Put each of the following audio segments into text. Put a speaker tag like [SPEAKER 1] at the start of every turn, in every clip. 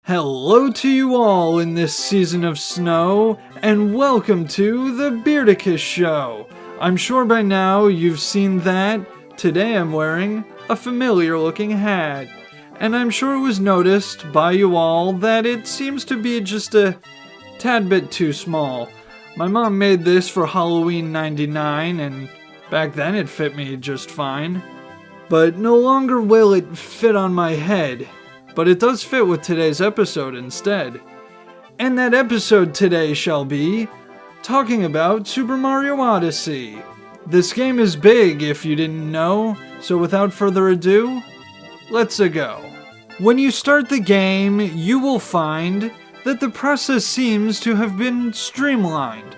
[SPEAKER 1] Hello to you all in this season of snow, and welcome to the Beardicus Show. I'm sure by now you've seen that today I'm wearing a familiar looking hat, and I'm sure it was noticed by you all that it seems to be just a tad bit too small. My mom made this for Halloween '99, and back then it fit me just fine. But no longer will it fit on my head. But it does fit with today's episode instead. And that episode today shall be talking about Super Mario Odyssey. This game is big if you didn't know, so without further ado, let's go. When you start the game, you will find that the process seems to have been streamlined.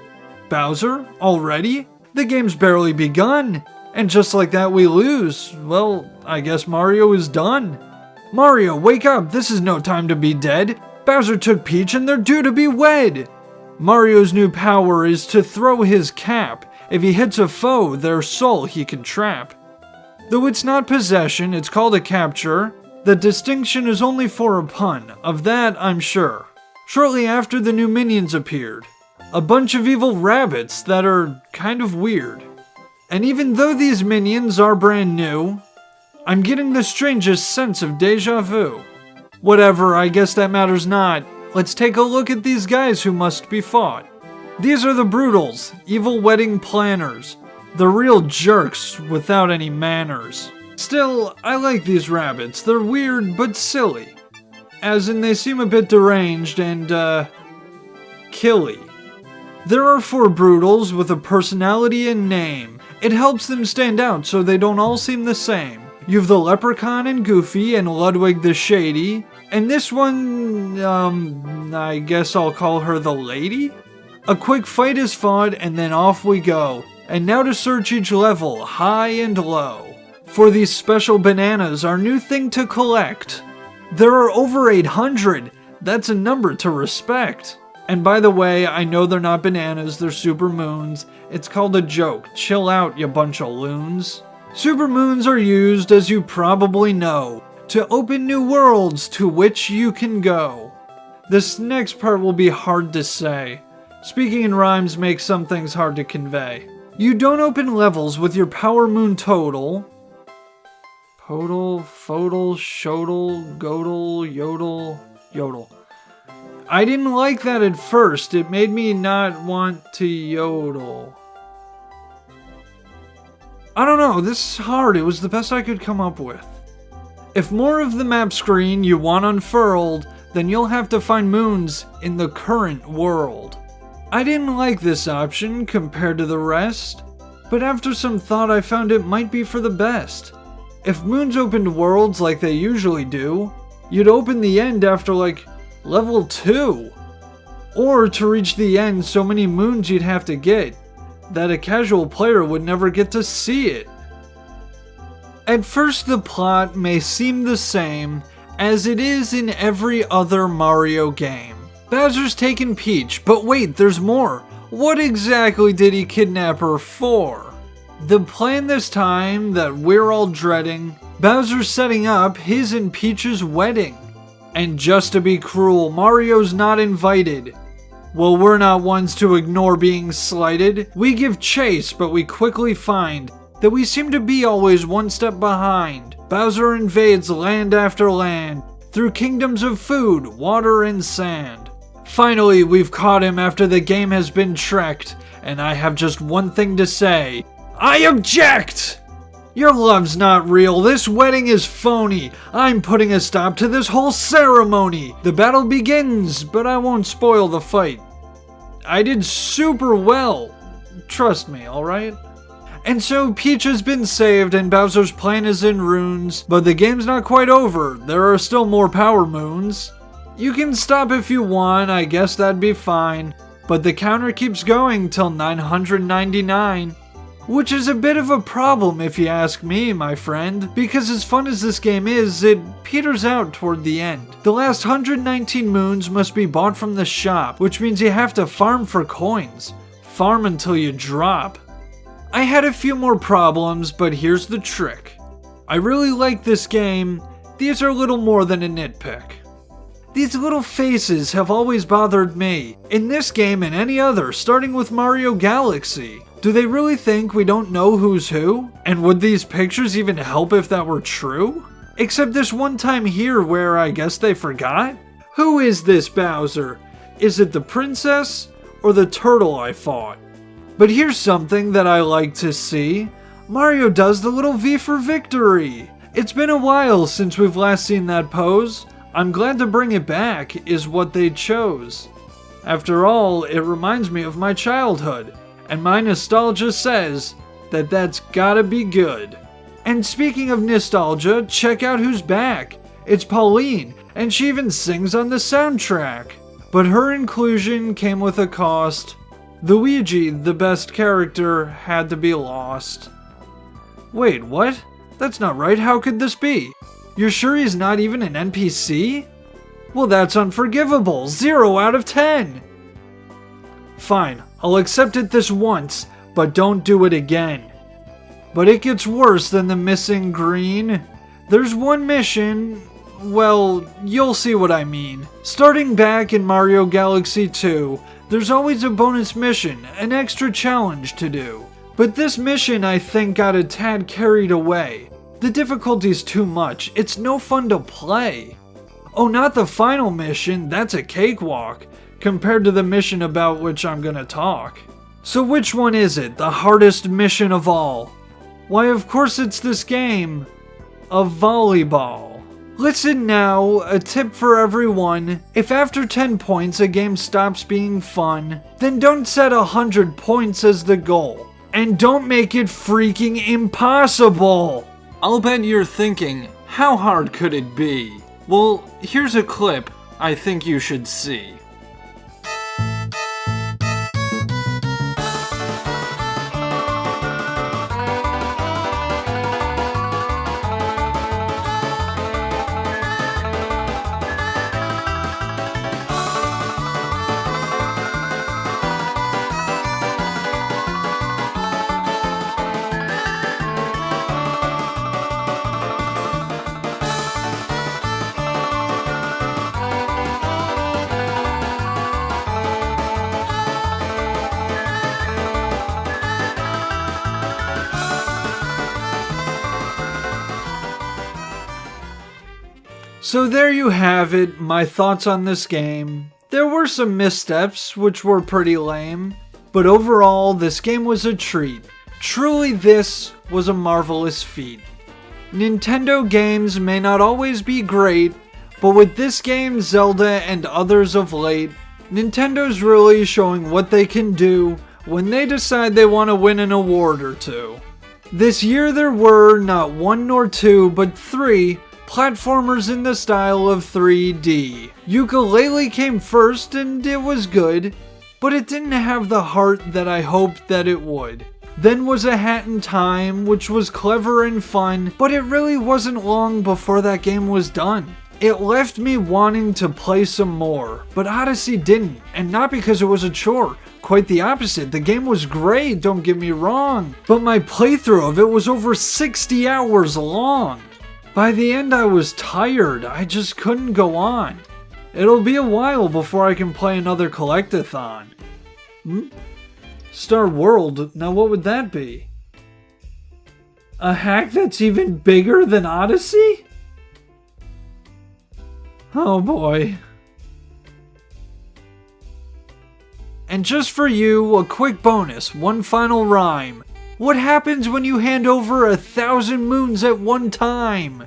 [SPEAKER 1] Bowser, already? The game's barely begun, and just like that we lose. Well, I guess Mario is done. Mario, wake up! This is no time to be dead! Bowser took Peach and they're due to be wed! Mario's new power is to throw his cap. If he hits a foe, their soul he can trap. Though it's not possession, it's called a capture. The distinction is only for a pun, of that I'm sure. Shortly after, the new minions appeared. A bunch of evil rabbits that are kind of weird. And even though these minions are brand new, I'm getting the strangest sense of deja vu. Whatever, I guess that matters not. Let's take a look at these guys who must be fought. These are the Brutals, evil wedding planners. The real jerks without any manners. Still, I like these rabbits. They're weird but silly. As in, they seem a bit deranged and, killy. There are 4 Brutals with a personality and name. It helps them stand out so they don't all seem the same. You've the Leprechaun and Goofy and Ludwig the Shady. And this one, I guess I'll call her the Lady? A quick fight is fought and then off we go. And now to search each level, high and low. For these special bananas, our new thing to collect. There are over 800. That's a number to respect. And by the way, I know they're not bananas, they're super moons. It's called a joke. Chill out, you bunch of loons. Super moons are used, as you probably know, to open new worlds to which you can go. This next part will be hard to say. Speaking in rhymes makes some things hard to convey. You don't open levels with your power moon total. Podal, fodal, shodal, godal, yodel, yodel. I didn't like that at first. It made me not want to yodel. I don't know, this is hard. It was the best I could come up with. If more of the map screen you want unfurled, then you'll have to find moons in the current world. I didn't like this option compared to the rest, but after some thought I found it might be for the best. If moons opened worlds like they usually do, you'd open the end after like level 2. Or to reach the end, so many moons you'd have to get that a casual player would never get to see it. At first the plot may seem the same as it is in every other Mario game. Bowser's taken Peach, but wait, there's more. What exactly did he kidnap her for? The plan this time that we're all dreading, Bowser's setting up his and Peach's wedding. And just to be cruel, Mario's not invited. Well, we're not ones to ignore being slighted. We give chase, but we quickly find that we seem to be always one step behind. Bowser invades land after land, through kingdoms of food, water, and sand. Finally, we've caught him after the game has been trekked, and I have just one thing to say. I object! Your love's not real. This wedding is phony. I'm putting a stop to this whole ceremony. The battle begins, but I won't spoil the fight. I did super well. Trust me, alright? And so Peach has been saved and Bowser's plan is in ruins, but the game's not quite over. There are still more power moons. You can stop if you want, I guess that'd be fine, but the counter keeps going till 999. Which is a bit of a problem if you ask me, my friend, because as fun as this game is, it peters out toward the end. The last 119 moons must be bought from the shop, which means you have to farm for coins. Farm until you drop. I had a few more problems, but here's the trick. I really like this game. These are little more than a nitpick. These little faces have always bothered me, in this game and any other, starting with Mario Galaxy. Do they really think we don't know who's who? And would these pictures even help if that were true? Except this one time here where I guess they forgot? Who is this Bowser? Is it the princess or the turtle I fought? But here's something that I like to see. Mario does the little V for victory. It's been a while since we've last seen that pose. I'm glad to bring it back is what they chose. After all, it reminds me of my childhood, and my nostalgia says that that's gotta be good. And speaking of nostalgia, check out who's back. It's Pauline, and she even sings on the soundtrack. But her inclusion came with a cost. Luigi, the best character, had to be lost. Wait, what? That's not right, how could this be? You're sure he's not even an NPC? Well, that's unforgivable, 0 out of 10! Fine, I'll accept it this once, but don't do it again. But it gets worse than the missing green. There's one mission, well, you'll see what I mean. Starting back in Mario Galaxy 2, there's always a bonus mission, an extra challenge to do. But this mission I think got a tad carried away. The difficulty's too much, it's no fun to play. Oh, not the final mission, that's a cakewalk, compared to the mission about which I'm gonna talk. So which one is it, the hardest mission of all? Why, of course it's this game of volleyball. Listen now, a tip for everyone. If after 10 points a game stops being fun, then don't set 100 points as the goal. And don't make it freaking impossible! I'll bet you're thinking, how hard could it be? Well, here's a clip I think you should see. So there you have it, my thoughts on this game. There were some missteps, which were pretty lame, but overall, this game was a treat. Truly, this was a marvelous feat. Nintendo games may not always be great, but with this game, Zelda, and others of late, Nintendo's really showing what they can do when they decide they want to win an award or two. This year there were not 1 nor 2, but 3 platformers in the style of 3D. Yooka-Laylee came first and it was good, but it didn't have the heart that I hoped that it would. Then was A Hat in Time, which was clever and fun, but it really wasn't long before that game was done. It left me wanting to play some more, but Odyssey didn't, and not because it was a chore. Quite the opposite, the game was great, don't get me wrong, but my playthrough of it was over 60 hours long. By the end I was tired, I just couldn't go on. It'll be a while before I can play another collectathon. Star World, now what would that be? A hack that's even bigger than Odyssey? Oh boy. And just for you, a quick bonus, one final rhyme. What happens when you hand over 1,000 moons at one time?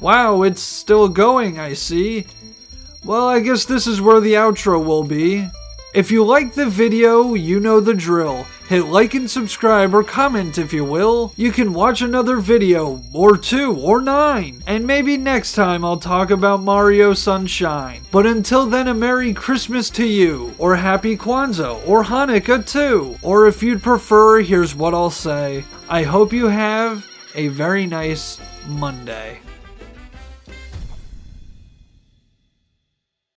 [SPEAKER 1] Wow, it's still going, I see. Well, I guess this is where the outro will be. If you liked the video, you know the drill. Hit like and subscribe or comment if you will. You can watch another video, or 2, or 9. And maybe next time I'll talk about Mario Sunshine. But until then, a Merry Christmas to you. Or Happy Kwanzaa, or Hanukkah too. Or if you'd prefer, here's what I'll say. I hope you have a very nice Monday.